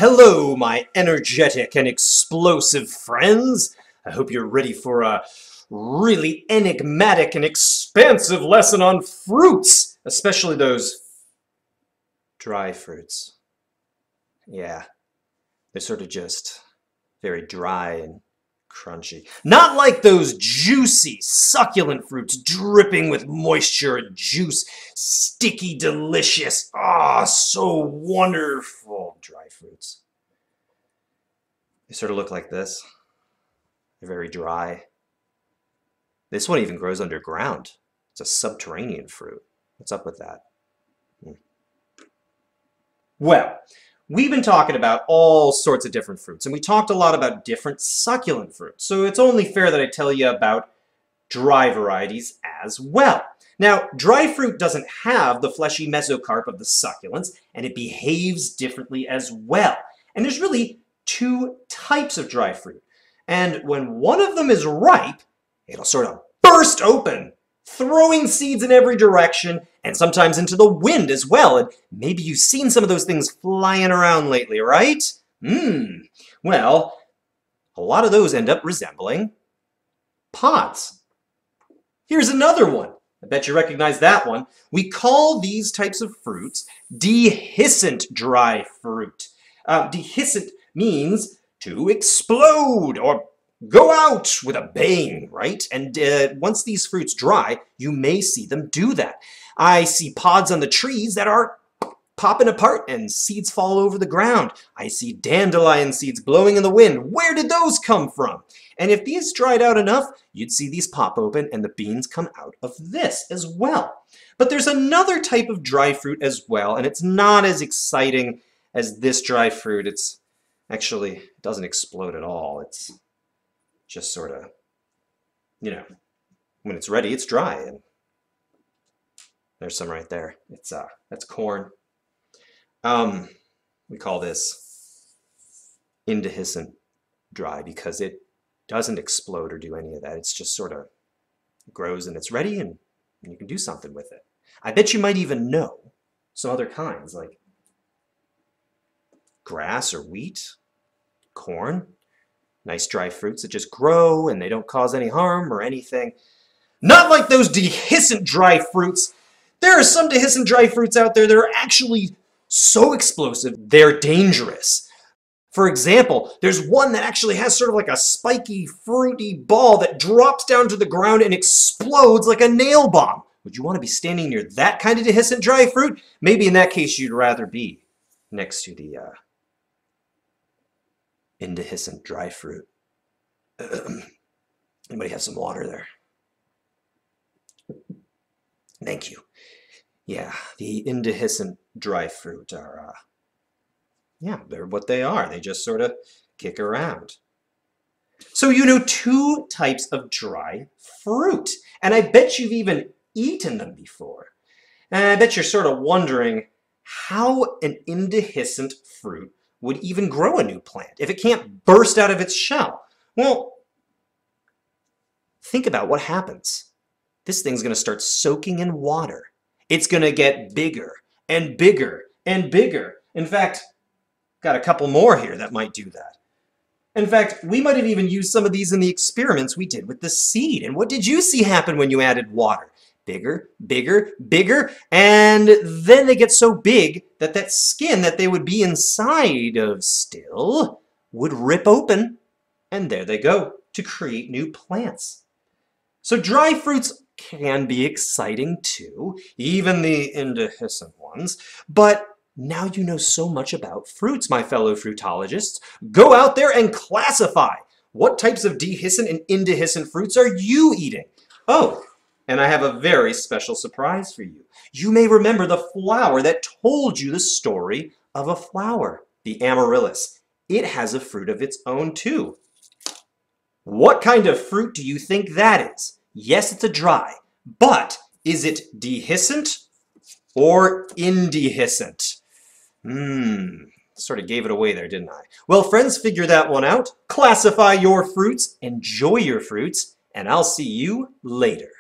Hello, my energetic and explosive friends. I hope you're ready for a really enigmatic and expansive lesson on fruits, especially those dry fruits. Yeah, they're sort of just very dry and crunchy. Not like those juicy, succulent fruits dripping with moisture and juice. Sticky, delicious, so wonderful dry fruits. They sort of look like this. They're very dry. This one even grows underground. It's a subterranean fruit. What's up with that? Well, we've been talking about all sorts of different fruits, and we talked a lot about different succulent fruits, so it's only fair that I tell you about dry varieties as well. Now, dry fruit doesn't have the fleshy mesocarp of the succulents, and it behaves differently as well. And there's really two types of dry fruit. And when one of them is ripe, it'll sort of burst open, throwing seeds in every direction, and sometimes into the wind as well. And maybe you've seen some of those things flying around lately, right? Well, a lot of those end up resembling pods. Here's another one. I bet you recognize that one. We call these types of fruits dehiscent dry fruit. Dehiscent means to explode or go out with a bang, right? And once these fruits dry, you may see them do that. I see pods on the trees that are popping apart and seeds fall over the ground. I see dandelion seeds blowing in the wind. Where did those come from? And if these dried out enough, you'd see these pop open and the beans come out of this as well. But there's another type of dry fruit as well, and it's not as exciting as this dry fruit. It's actually, it doesn't explode at all. It's just sort of, when it's ready, it's dry. And there's some right there. That's corn. We call this indehiscent dry because it doesn't explode or do any of that. It's just sort of grows and it's ready and you can do something with it. I bet you might even know some other kinds like grass or wheat, corn, nice dry fruits that just grow and they don't cause any harm or anything. Not like those dehiscent dry fruits. There are some dehiscent dry fruits out there that are actually so explosive, they're dangerous. For example, there's one that actually has sort of like a spiky, fruity ball that drops down to the ground and explodes like a nail bomb. Would you want to be standing near that kind of dehiscent dry fruit? Maybe in that case you'd rather be next to the indehiscent dry fruit. Anybody have some water there? Thank you. Yeah, the indehiscent dry fruit are, they're what they are. They just sort of kick around. So you know two types of dry fruit. And I bet you've even eaten them before. And I bet you're sort of wondering how an indehiscent fruit would even grow a new plant if it can't burst out of its shell. Well, think about what happens. This thing's going to start soaking in water. It's going to get bigger and bigger and bigger. In fact, got a couple more here that might do that. In fact, we might have even used some of these in the experiments we did with the seed. And what did you see happen when you added water? Bigger, bigger, bigger, and then they get so big that that skin that they would be inside of still would rip open, and there they go to create new plants. So dry fruits can be exciting too, even the indehiscent ones, but now you know so much about fruits, my fellow fruitologists. Go out there and classify. What types of dehiscent and indehiscent fruits are you eating? Oh, and I have a very special surprise for you. You may remember the flower that told you the story of a flower, the amaryllis. It has a fruit of its own too. What kind of fruit do you think that is? Yes, it's a dry, but is it dehiscent or indehiscent? Sort of gave it away there, didn't I? Well, friends, figure that one out. Classify your fruits, enjoy your fruits, and I'll see you later.